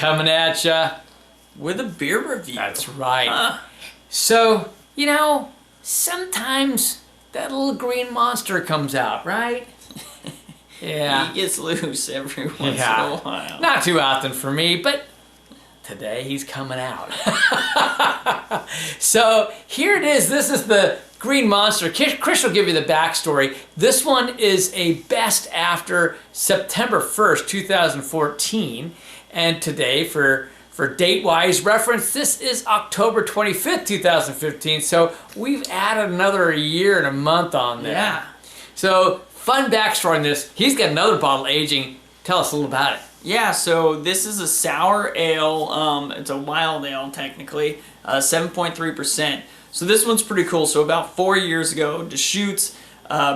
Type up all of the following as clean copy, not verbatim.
coming at ya with a beer review. That's right. So, you know, sometimes that little green monster comes out, right? Yeah. He gets loose every once in a while. Not too often for me, but today he's coming out. So here it is. This is the Green Monster. Chris will give you the backstory. This one is a best after September 1st, 2014. And today, for date-wise reference, this is October 25th, 2015. So we've added another year and a month on there. Yeah. So fun backstory on this. He's got another bottle aging. Tell us a little about it. Yeah, so this is a sour ale. It's a wild ale, technically. 7.3%. So this one's pretty cool. So about 4 years ago, Deschutes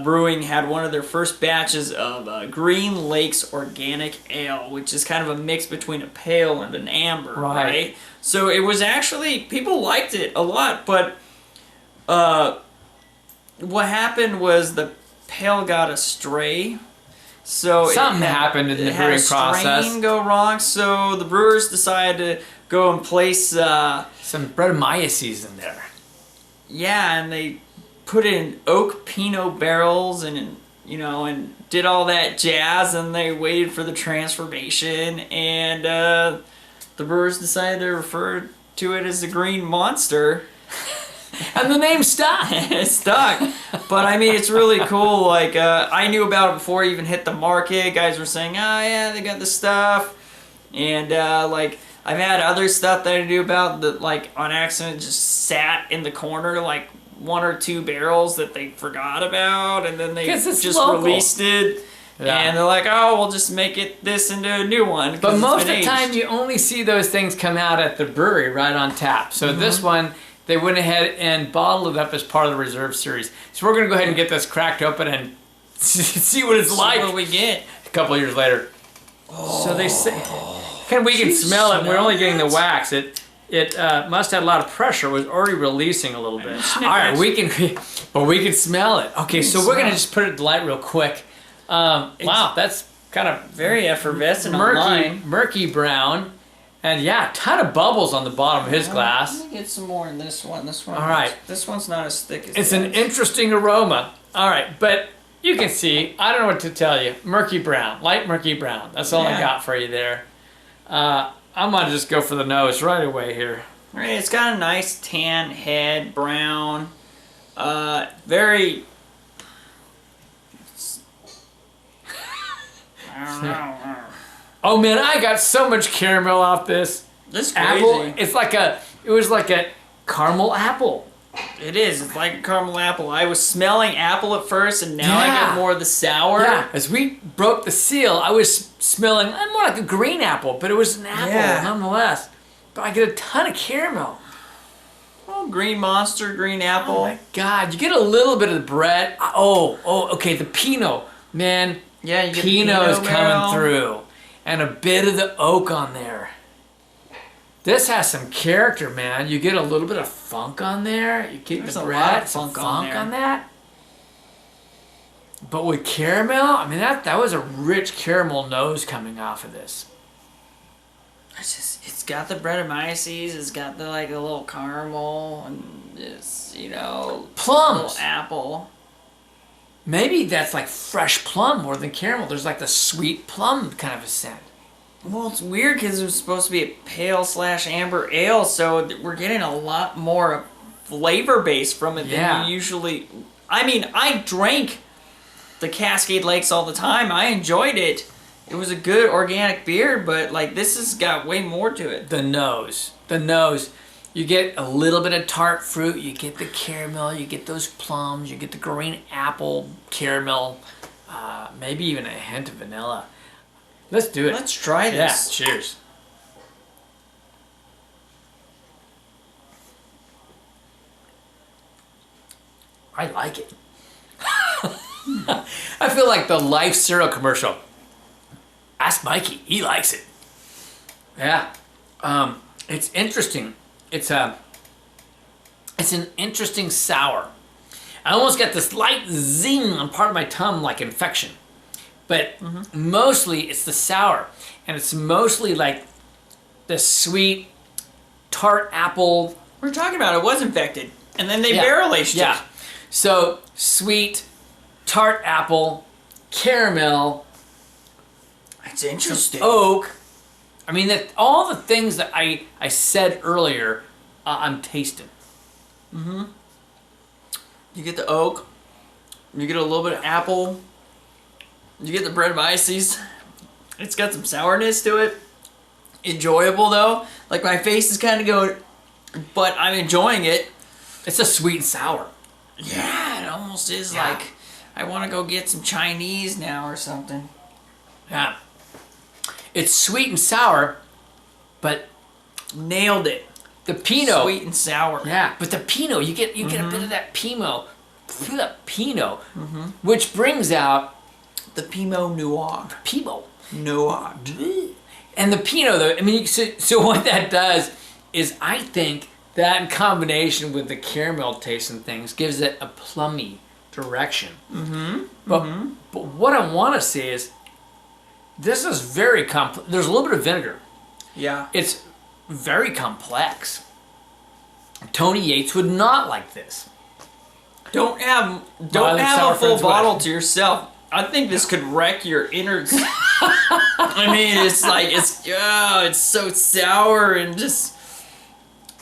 Brewing had one of their first batches of Green Lakes Organic Ale, which is kind of a mix between a pale and an amber, right? So it was actually, people liked it a lot, but what happened was the pale got astray. So something happened in the brewing process. Had a strain go wrong, so the brewers decided to go and place some Brettanomyces in there. Yeah, and they put it in oak Pinot barrels and did all that jazz, and they waited for the transformation, and the brewers decided to refer to it as the Green Monster. And the name stuck. It stuck. But I mean, it's really cool. Like, I knew about it before it even hit the market. Guys were saying, oh yeah, they got this stuff. And like, I've had other stuff that I knew about that, like, on accident just sat in the corner, like 1 or 2 barrels that they forgot about, and then they just released it. Yeah. And they're like, oh, we'll just make this into a new one. But most of the time, you only see those things come out at the brewery right on tap. So this one, they went ahead and bottled it up as part of the Reserve Series. So we're going to go ahead and get this cracked open and see what it's like. What we get. A couple of years later. Oh. So they say, we can smell it. We're only getting the wax. It must have had a lot of pressure. It was already releasing a little bit. All right, we can smell it. Okay, so we're going to just put it to light real quick. Wow, that's kind of very effervescent, murky brown. And yeah, a ton of bubbles on the bottom of his glass. Let me get some more in this one. All right. This one's not as thick as it's an interesting aroma. All right, but you can see, I don't know what to tell you. Murky brown, light murky brown. That's all I got for you there. I'm going to just go for the nose right away here. All right, it's got a nice tan head, brown. Very... Oh man, I got so much caramel off this. This apple. It was like a caramel apple. It is. It's like a caramel apple. I was smelling apple at first, and now I got more of the sour. Yeah. As we broke the seal, I was smelling more like a green apple, but it was an apple nonetheless. But I get a ton of caramel. Oh, Green Monster, green apple. Oh my God, you get a little bit of the bread. Okay, the Pinot, man. Yeah, you get Pinot's coming through. And a bit of the oak on there. This has some character, man. You get a little bit of funk on there. You get the bread, some funk on that. But with caramel, I mean, that was a rich caramel nose coming off of this. It's got the Brettanomyces. It's got the a little caramel and this, plums, little apple. Maybe that's like fresh plum more than caramel. There's like the sweet plum kind of a scent. Well, it's weird because it was supposed to be a pale/amber ale, so we're getting a lot more flavor base from it than you usually... I mean, I drank the Cascade Lakes all the time. I enjoyed it. It was a good organic beer, but this has got way more to it. The nose. You get a little bit of tart fruit, you get the caramel, you get those plums, you get the green apple caramel, maybe even a hint of vanilla. Let's do it. Let's try this. Yeah, cheers. I like it. I feel like the Life cereal commercial. Ask Mikey, he likes it. Yeah, it's interesting. It's an interesting sour. I almost got this light zing on part of my tongue like infection. But mostly it's the sour. And it's mostly like the sweet tart apple. We're talking about it was infected, and then they Yeah. barrel aged Yeah. it. So sweet tart apple, caramel, That's interesting. oak. I mean, that all the things that I said earlier, I'm tasting. You get the oak. You get a little bit of apple. You get the bread of ices. It's got some sourness to it. Enjoyable though. Like my face is kind of going, but I'm enjoying it. It's a sweet and sour. Yeah, it almost is Yeah. like I want to go get some Chinese now or something. Yeah. It's sweet and sour, but Nailed it. the Pinot. Sweet and sour. Yeah, but the Pinot, you get a bit of that Pinot, which brings out The Pinot Noir. Pinot. Noir. And the Pinot, though, I mean, so what that does is I think that in combination with the caramel taste and things gives it a plummy direction. But what I want to say is this is very complex. There's a little bit of vinegar. Yeah. It's very complex. Tony Yates would not like this. Don't have Violet sour a full Friends bottle West. to yourself. I think this could wreck your innards. I mean, it's like it's so sour and just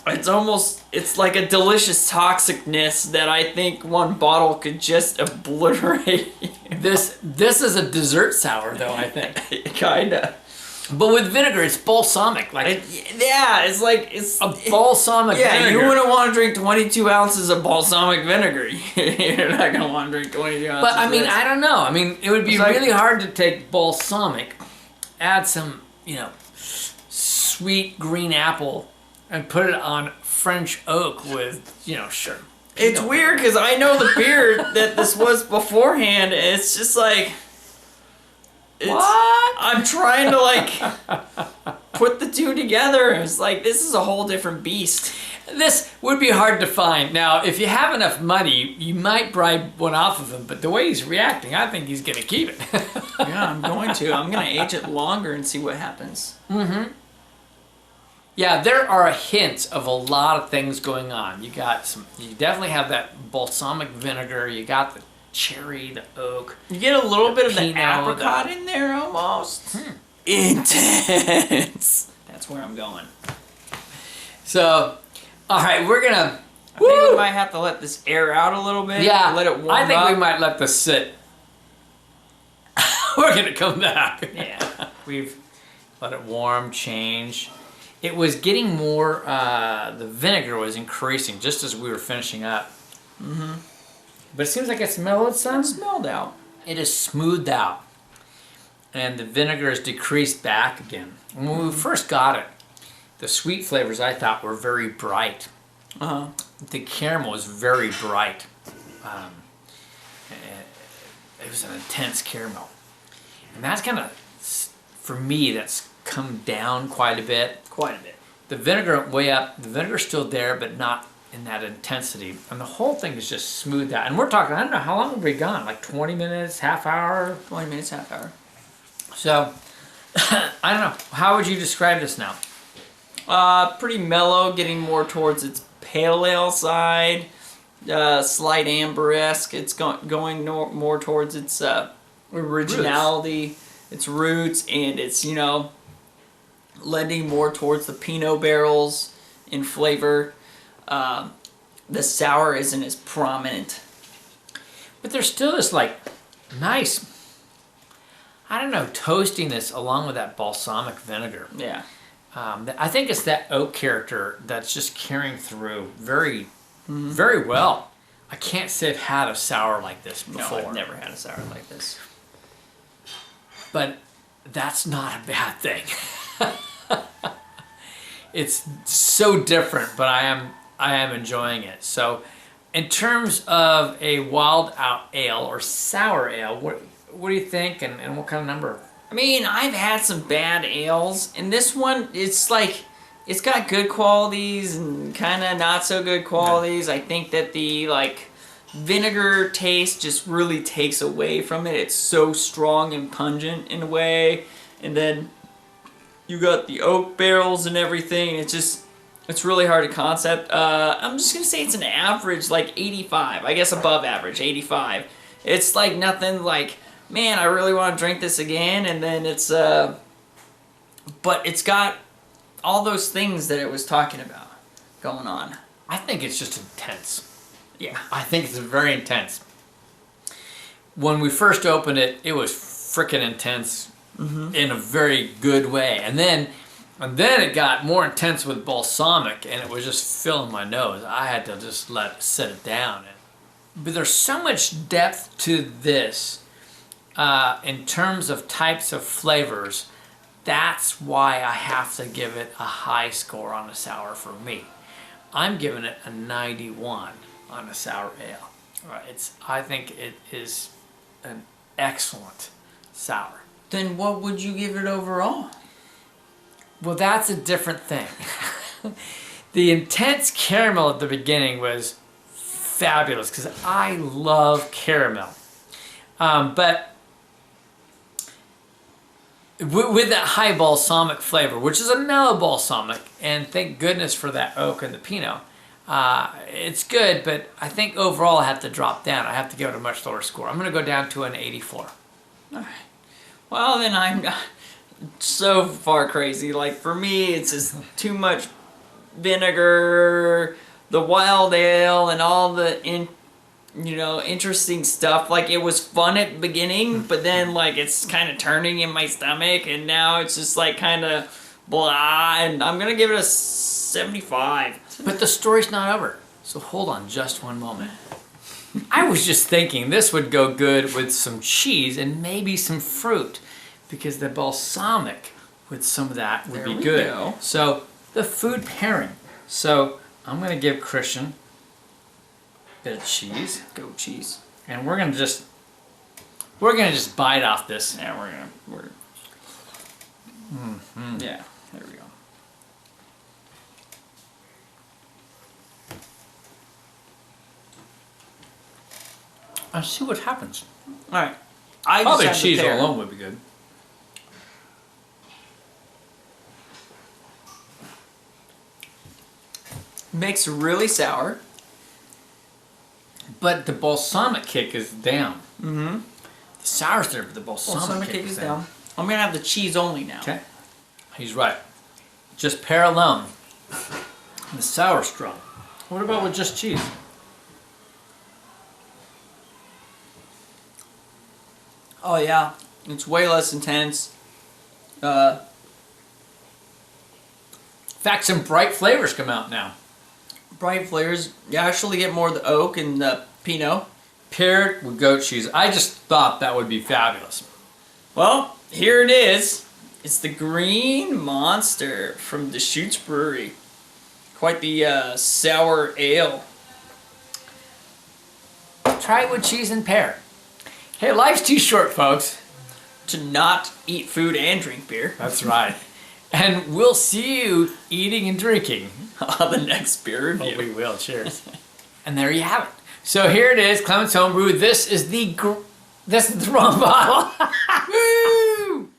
it's like a delicious toxicness that I think one bottle could just obliterate. This is a dessert sour, though, I think. Kinda. But with vinegar, it's balsamic, like Yeah, it's like it's a balsamic yeah, vinegar. you wouldn't want to drink 22 ounces of balsamic vinegar. You're not gonna want to drink 22 ounces. But I mean, of this. I don't know. I mean, it would be It's like- really hard to take balsamic, add some, sweet green apple, and put it on French oak with, sure. It's weird because I know the beer that this was beforehand. And it's just like, What? I'm trying to like put the two together. It's like this is a whole different beast. This would be hard to find. Now, if you have enough money, you might bribe one off of him, but the way he's reacting, I think he's going to keep it. Yeah, I'm going to. I'm going to age it longer and see what happens. Yeah, there are hints of a lot of things going on. You definitely have that balsamic vinegar, you got the cherry, the oak. You get a little bit of the Pinot, apricot in there almost. Intense. That's where I'm going. So, all right, we're going to... I think we might have to let this air out a little bit. Yeah, Let it warm up. I think we might let this sit. We're going to come back. Yeah. We've let it warm, change. It was getting more, the vinegar was increasing just as we were finishing up. But it seems like it's mellowed some. Smelled out. It is smoothed out. And the vinegar has decreased back again. When we first got it, the sweet flavors I thought were very bright. Uh-huh. The caramel was very bright. It was an intense caramel. And that's kind of, for me, that's come down quite a bit. Quite a bit. The vinegar went way up. The vinegar's still there, but not in that intensity. And the whole thing is just smoothed out. And we're talking, I don't know, how long have we gone? Like 20 minutes, half hour? 20 minutes, half hour. So, I don't know. How would you describe this now? Pretty mellow, getting more towards its pale ale side. Slight amber-esque. It's going more towards its originality, its roots, and its, lending more towards the Pinot barrels in flavor. The sour isn't as prominent. But there's still this, like, nice, I don't know, toastiness along with that balsamic vinegar. Yeah. I think it's that oak character that's just carrying through very, very well. I can't say I've had a sour like this before. No, I've never had a sour like this. But that's not a bad thing. It's so different, but I am enjoying it. So, in terms of a wild out ale or sour ale, what do you think, and what kind of number? I mean, I've had some bad ales, and this one, it's like, it's got good qualities and kind of not so good qualities. I think that the, vinegar taste just really takes away from it. It's so strong and pungent in a way. And then You got the oak barrels and everything. It's really hard to concept. I'm just gonna say it's an average, like 85. I guess above average, 85. It's like nothing like, man, I really want to drink this again. And then it's, but it's got all those things that it was talking about going on. I think it's just intense. Yeah. I think it's very intense. When we first opened it, it was freaking intense in a very good way. And then it got more intense with balsamic, and it was just filling my nose. I had to just let it sit it down. But there's so much depth to this in terms of types of flavors. That's why I have to give it a high score on a sour for me. I'm giving it a 91 on a sour ale. I think it is an excellent sour. Then what would you give it overall? Well, that's a different thing. The intense caramel at the beginning was fabulous because I love caramel. But with that high balsamic flavor, which is a mellow balsamic, and thank goodness for that oak and the Pinot, it's good, but I think overall I have to drop down. I have to give it a much lower score. I'm going to go down to an 84. All right. Well, then I'm not so far crazy. Like, for me, it's just too much vinegar, the wild ale, and all the interesting stuff. Like, it was fun at the beginning, but then like it's kind of turning in my stomach, and now it's just like kind of blah. And I'm gonna give it a 75. But the story's not over. So hold on just one moment. I was just thinking this would go good with some cheese and maybe some fruit, because the balsamic with some of that would be good. Go. So the food pairing. So I'm gonna give Christian a bit of cheese. Go cheese. And we're gonna just bite off this. Yeah, yeah, there we go. I'll see what happens. All right. I Probably just have cheese the pear. alone would be good. Makes really sour. But the balsamic kick is down. Mm-hmm. The sour's there, but the balsamic kick is down. I'm gonna have the cheese only now. Okay. He's right. Just pear alone. The sour strong. What about with just cheese? Oh yeah, it's way less intense. In fact, some bright flavors come out now. Bright flavors. You actually get more of the oak and the Pinot. Paired with goat cheese. I just thought that would be fabulous. Well, here it is. It's the Green Monster from Deschutes Brewery. Quite the sour ale. Try it with cheese and pear. Hey, life's too short, folks. To not eat food and drink beer. That's right. And we'll see you eating and drinking On the next beer review. Oh, we will. Cheers. And there you have it. So here it is, Clements Homebrew. This is the wrong bottle. Woo!